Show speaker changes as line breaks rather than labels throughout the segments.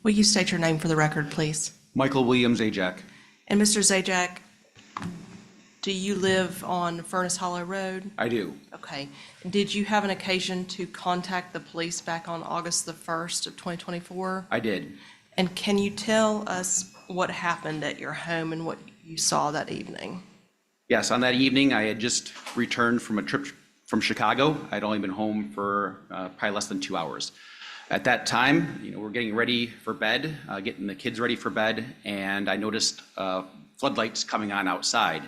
Will you state your name for the record, please?
Michael Williams, Ajax.
And Mr. Zajac, do you live on Furnace Hollow Road?
I do.
Okay. Did you have an occasion to contact the police back on August the 1st of 2024?
I did.
And can you tell us what happened at your home and what you saw that evening?
Yes, on that evening, I had just returned from a trip from Chicago. I'd only been home for probably less than 2 hours. At that time, we're getting ready for bed, getting the kids ready for bed, and I noticed floodlights coming on outside.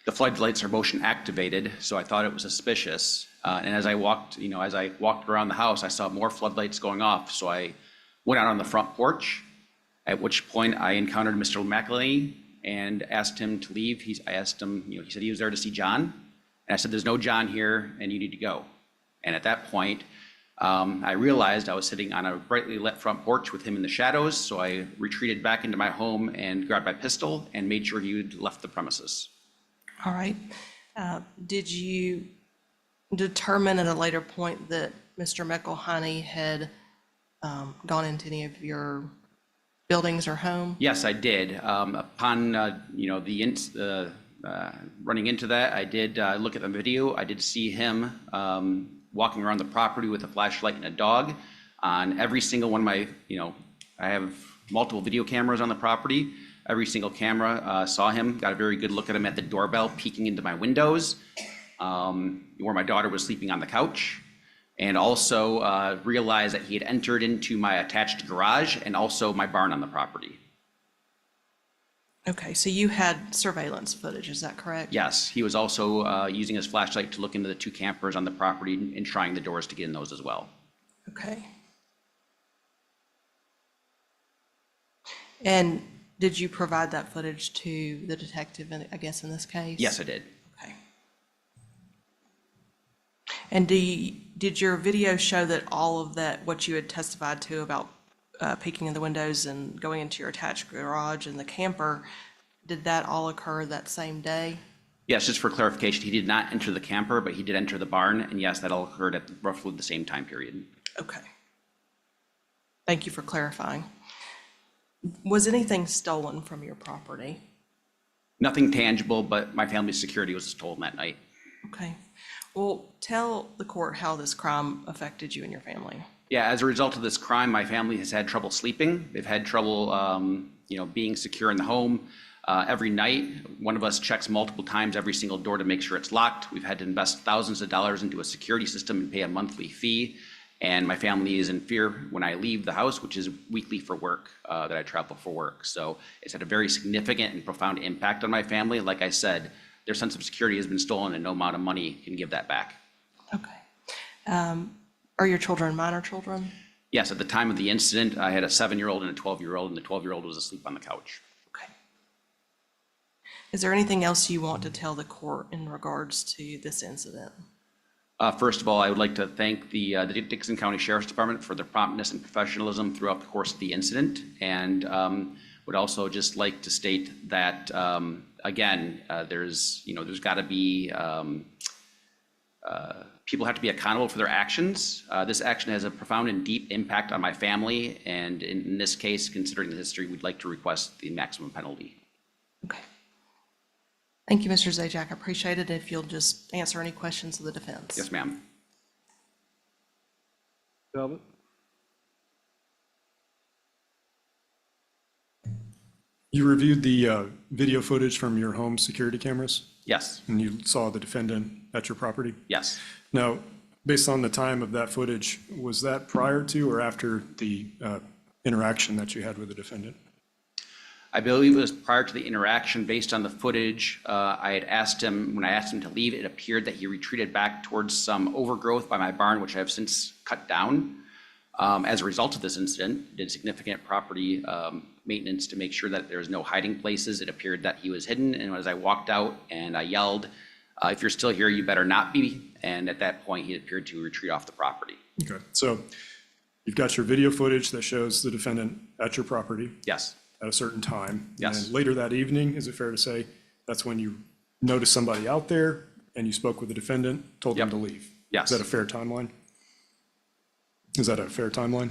The floodlights are motion activated, so I thought it was suspicious. And as I walked around the house, I saw more floodlights going off. So I went out on the front porch, at which point I encountered Mr. McElhaney and asked him to leave. I asked him, he said he was there to see John. And I said, there's no John here and you need to go. And at that point, I realized I was sitting on a brightly lit front porch with him in the shadows. So I retreated back into my home and grabbed my pistol and made sure he had left the premises.
All right. Did you determine at a later point that Mr. McElhaney had gone into any of your buildings or home?
Yes, I did. Upon running into that, I did look at the video. I did see him walking around the property with a flashlight and a dog. On every single one of my, I have multiple video cameras on the property. Every single camera saw him, got a very good look at him at the doorbell, peeking into my windows, where my daughter was sleeping on the couch, and also realized that he had entered into my attached garage and also my barn on the property.
Okay, so you had surveillance footage, is that correct?
Yes, he was also using his flashlight to look into the 2 campers on the property and trying the doors to get in those as well.
Okay. And did you provide that footage to the detective, I guess, in this case?
Yes, I did.
Okay. And did your video show that all of that, what you had testified to about peeking in the windows and going into your attached garage and the camper, did that all occur that same day?
Yes, just for clarification, he did not enter the camper, but he did enter the barn, and yes, that all occurred at roughly the same time period.
Okay. Thank you for clarifying. Was anything stolen from your property?
Nothing tangible, but my family's security was stolen that night.
Okay. Well, tell the court how this crime affected you and your family.
Yeah, as a result of this crime, my family has had trouble sleeping. They've had trouble, being secure in the home. Every night, one of us checks multiple times every single door to make sure it's locked. We've had to invest thousands of dollars into a security system and pay a monthly fee. And my family is in fear when I leave the house, which is weekly for work, that I travel for work. So it's had a very significant and profound impact on my family. Like I said, their sense of security has been stolen and no amount of money can give that back.
Okay. Are your children minor children?
Yes, at the time of the incident, I had a 7-year-old and a 12-year-old, and the 12-year-old was asleep on the couch.
Okay. Is there anything else you want to tell the court in regards to this incident?
First of all, I would like to thank the Dixon County Sheriff's Department for their promptness and professionalism throughout the course of the incident, and would also just like to state that again, there's got to be people have to be accountable for their actions. This action has a profound and deep impact on my family, and in this case, considering the history, we'd like to request the maximum penalty.
Okay. Thank you, Mr. Zajac. I appreciate it. If you'll just answer any questions of the defense.
Yes, ma'am.
Talbot? You reviewed the video footage from your home security cameras,
Yes.
and you saw the defendant at your property?
Yes.
Now, based on the time of that footage, was that prior to or after the interaction that you had with the defendant?
I believe it was prior to the interaction. Based on the footage, when I asked him to leave, it appeared that he retreated back towards some overgrowth by my barn, which I have since cut down. As a result of this incident, did significant property maintenance to make sure that there's no hiding places. It appeared that he was hidden, and as I walked out and I yelled, if you're still here, you better not be. And at that point, he appeared to retreat off the property.
Okay, so you've got your video footage that shows the defendant at your property
Yes.
at a certain time.
Yes.
And later that evening, is it fair to say, that's when you noticed somebody out there and you spoke with the defendant, told them
Yep.
to leave?
Yes.
Is that a fair timeline? Is that a fair timeline?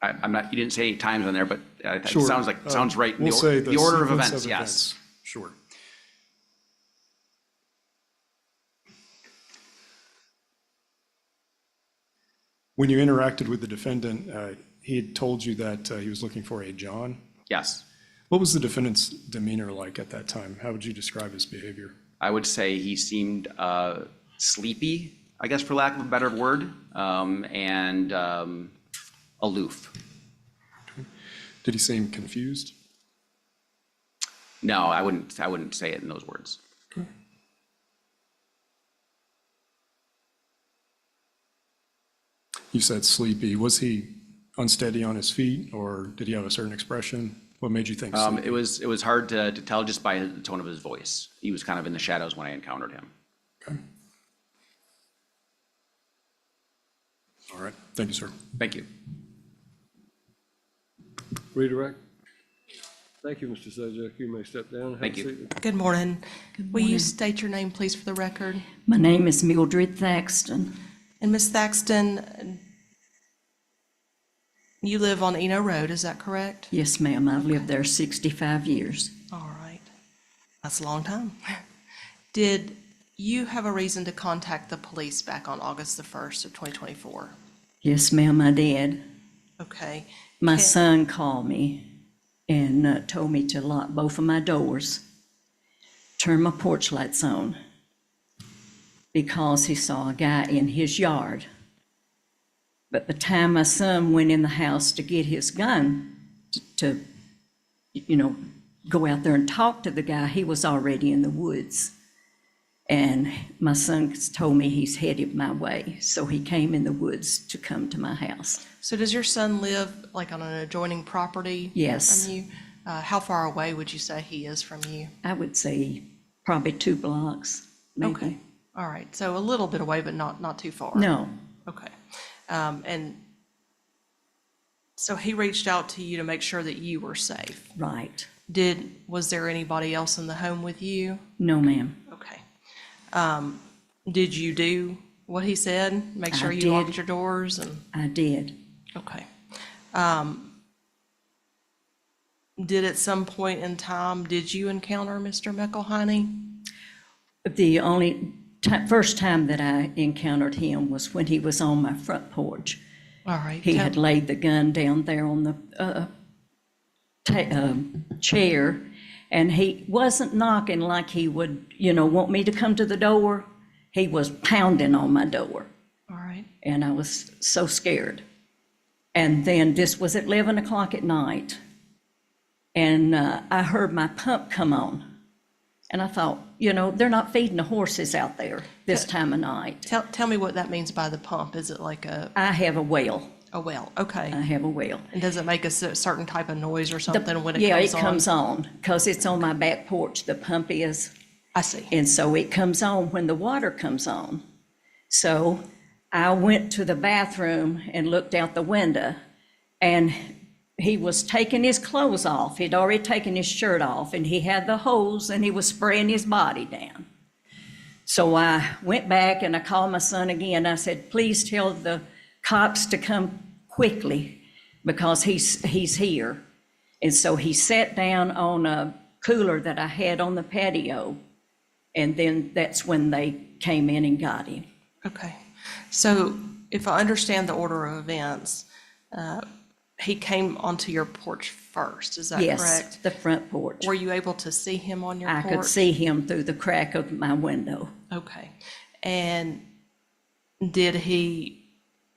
I'm not, you didn't say any times on there, but it
Sure.
sounds right.
We'll say
The order of
sequence
events, yes.
Sure. When you interacted with the defendant, he had told you that he was looking for a John.
Yes.
What was the defendant's demeanor like at that time? How would you describe his behavior?
I would say he seemed sleepy, I guess for lack of a better word, and aloof.
Did he seem confused?
No, I wouldn't say it in those words.
Okay. You said sleepy. Was he unsteady on his feet, or did he have a certain expression? What made you think sleepy?
It was hard to tell just by the tone of his voice. He was kind of in the shadows when I encountered him.
Okay. All right. Thank you, sir.
Thank you.
Redirect. Thank you, Mr. Zajac. You may step down. Have
Thank
a
you.
seat.
Good morning. Will you state your name, please, for the record?
My name is Mildred Thaxton.
And Ms. Thaxton, you live on Eno Road, is that correct?
Yes, ma'am. I've lived there 65 years.
All right. That's a long time. Did you have a reason to contact the police back on August the 1st of 2024?
Yes, ma'am, I did.
Okay.
My
Can-
son called me and told me to lock both of my doors, turn my porch lights on, because he saw a guy in his yard. But the time my son went in the house to get his gun to go out there and talk to the guy, he was already in the woods. And my son told me he's headed my way, so he came in the woods to come to my house.
So does your son live like on an adjoining property?
Yes.
From you? How far away would you say he is from you?
I would say probably 2 blocks, maybe.
Okay. All right. So a little bit away, but not too far.
No,
Okay. And so he reached out to you to make sure that you were safe.
right.
Was there anybody else in the home with you?
No, ma'am.
Okay. Did you do what he said? Make sure
I
you locked
did.
your doors and,
I did.
okay. Did at some point in time, did you encounter Mr. McElhaney?
The only first time that I encountered him was when he was on my front porch.
All right.
He had laid the gun down there on the chair, and he wasn't knocking like he would, want me to come to the door. He was pounding on my door,
All right.
and I was so scared. And then this was at 11 o'clock at night, and I heard my pump come on. And I thought, they're not feeding the horses out there this time of night.
Tell me what that means by the pump. Is it like
I have a well.
a well? Okay.
I have a well.
And does it make a certain type of noise or something when it
Yeah,
comes
it
on?
comes on, because it's on my back porch, the pump is.
I see.
And so it comes on when the water comes on. So I went to the bathroom and looked out the window, and he was taking his clothes off. He'd already taken his shirt off, and he had the hose, and he was spraying his body down. So I went back and I called my son again. I said, please tell the cops to come quickly, because he's here. And so he sat down on a cooler that I had on the patio, and then that's when they came in and got him.
Okay. So if I understand the order of events, he came onto your porch first, is that
Yes,
correct?
the front porch.
Were you able to see him on your
I
porch?
could see him through the crack of my window.
Okay. And did he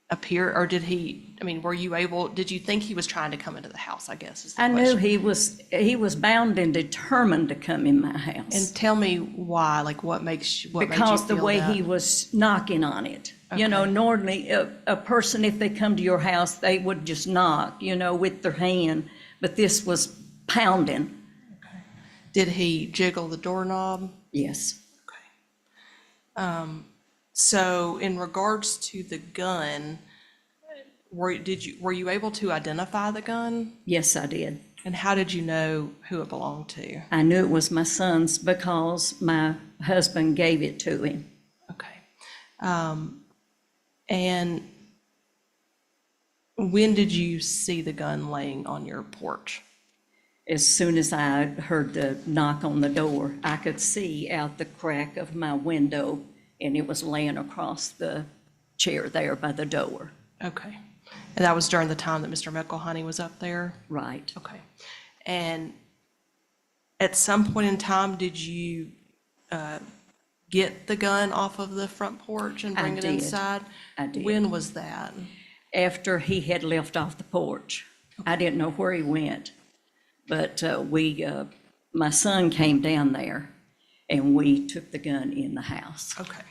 appear, or did you think he was trying to come into the house, I guess is the
I knew
question.
he was bound and determined to come in my house.
And tell me why, like what made you
Because the
feel
way
that?
he was knocking on it.
Okay.
Normally, a person, if they come to your house, they would just knock, with their hand, but this was pounding.
Did he jiggle the doorknob?
Yes,
So in regards to the gun, were you able to identify the gun?
yes, I did.
And how did you know who it belonged to?
I knew it was my son's because my husband gave it to him.
Okay. And When did you see the gun laying on your porch?
As soon as I heard the knock on the door, I could see out the crack of my window, and it was laying across the chair there by the door.
Okay. And that was during the time that Mr. McElhoney was up there?
Right.
Okay. And at some point in time, did you get the gun off of the front porch and bring
I
it
did.
inside?
I did.
When was that?
After he had left off the porch. I didn't know where he went, but my son came down there, and we took the gun in the house.
Okay.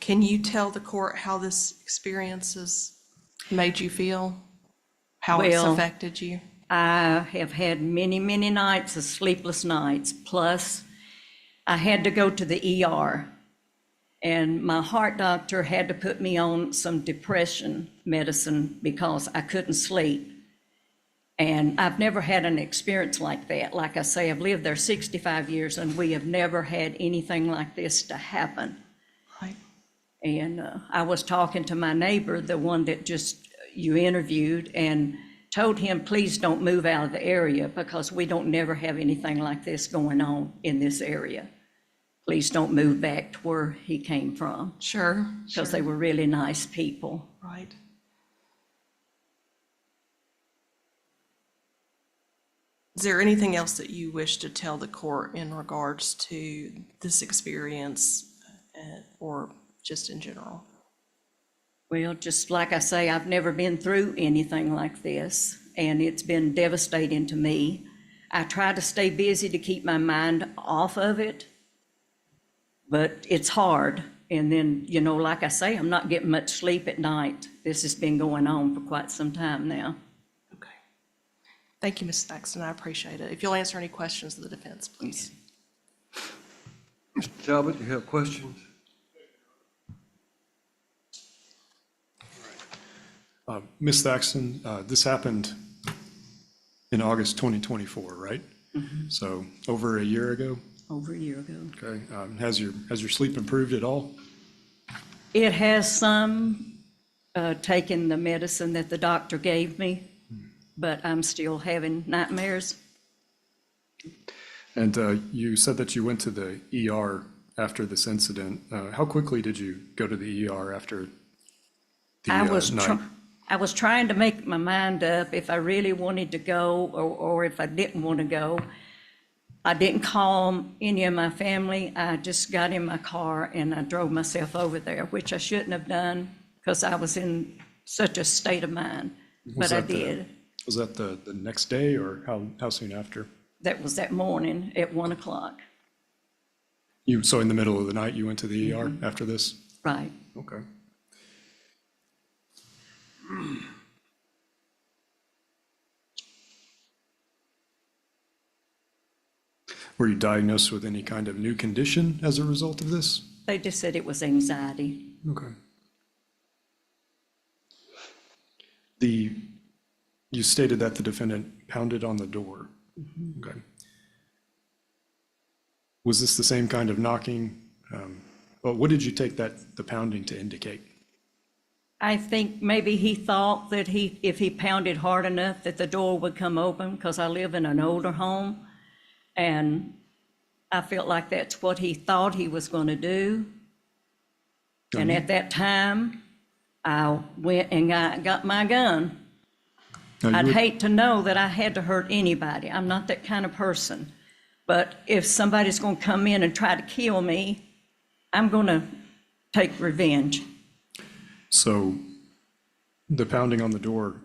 Can you tell the court how this experience has made you feel? How it's
Well,
affected you?
I have had many, many nights of sleepless nights, plus I had to go to the ER, and my heart doctor had to put me on some depression medicine because I couldn't sleep. And I've never had an experience like that. Like I say, I've lived there 65 years, and we have never had anything like this to happen.
Right.
And I was talking to my neighbor, the one that just you interviewed, and told him, please don't move out of the area because we don't never have anything like this going on in this area. Please don't move back to where he came from,
Sure.
because they were really nice people.
Right. Is there anything else that you wish to tell the court in regards to this experience or just in general?
Well, just like I say, I've never been through anything like this, and it's been devastating to me. I try to stay busy to keep my mind off of it, but it's hard. And then, like I say, I'm not getting much sleep at night. This has been going on for quite some time now.
Okay. Thank you, Ms. Thaxton. I appreciate it. If you'll answer any questions of the defense, please.
Mr. Talbot, you have questions?
Ms. Thaxton, this happened in August 2024, right? So over a year ago?
Over a year ago.
Okay. Has your sleep improved at all?
It has some, taken the medicine that the doctor gave me, but I'm still having nightmares.
And you said that you went to the ER after this incident. How quickly did you go to the ER after the night?
I was trying to make my mind up if I really wanted to go or if I didn't want to go. I didn't call any of my family. I just got in my car and I drove myself over there, which I shouldn't have done because I was in such a state of mind, but I did.
Was that the next day or how soon after?
That was that morning at 1 o'clock.
So in the middle of the night, you went to the ER after this?
Right.
Okay. Were you diagnosed with any kind of new condition as a result of this?
They just said it was anxiety.
Okay. You stated that the defendant pounded on the door. Okay. Was this the same kind of knocking? Well, what did you take the pounding to indicate?
I think maybe he thought that if he pounded hard enough that the door would come open, because I live in an older home, and I felt like that's what he thought he was going to do. And at that time, I went and got my gun.
Now,
I'd hate to know that I had to hurt anybody. I'm not that kind of person. But if somebody's going to come in and try to kill me, I'm going to take revenge.
So the pounding on the door,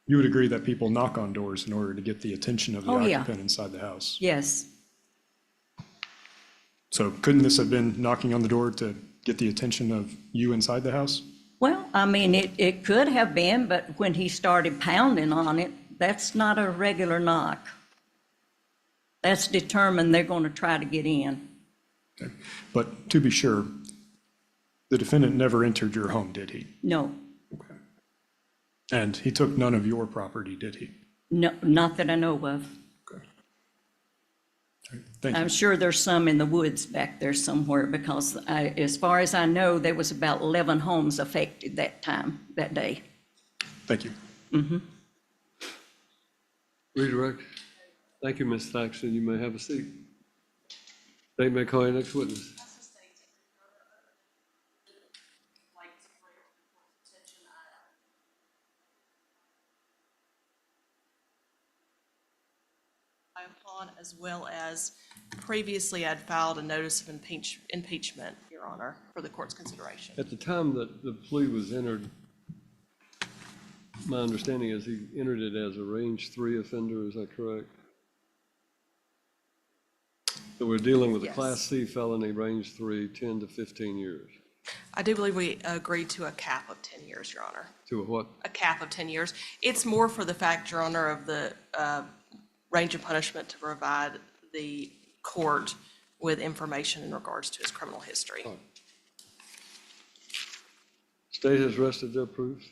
you would agree that people knock on doors in order to get the attention of the occupant inside the house?
Yes.
So couldn't this have been knocking on the door to get the attention of you inside the house?
Well, I mean, it could have been, but when he started pounding on it, that's not a regular knock. That's determined they're going to try to get in.
Okay. But to be sure, the defendant never entered your home, did he?
No,
Okay. And he took none of your property, did he?
no, not that I know of.
Okay. Thank you.
I'm sure there's some in the woods back there somewhere, because as far as I know, there was about 11 homes affected that day.
Thank you.
Redirect. Thank you, Ms. Thaxton. You may have a seat. State may call your next witness.
Upon, as well as previously I'd filed a notice of impeachment, Your Honor, for the court's consideration.
At the time that the plea was entered, my understanding is he entered it as a range 3 offender, is that correct? So we're dealing with a
Yes.
Class C felony, range 3, 10 to 15 years.
I do believe we agreed to a cap of 10 years, Your Honor.
To a what?
A cap of 10 years. It's more for the fact, Your Honor, of the range of punishment to provide the court with information in regards to his criminal history.
State has rested their proofs.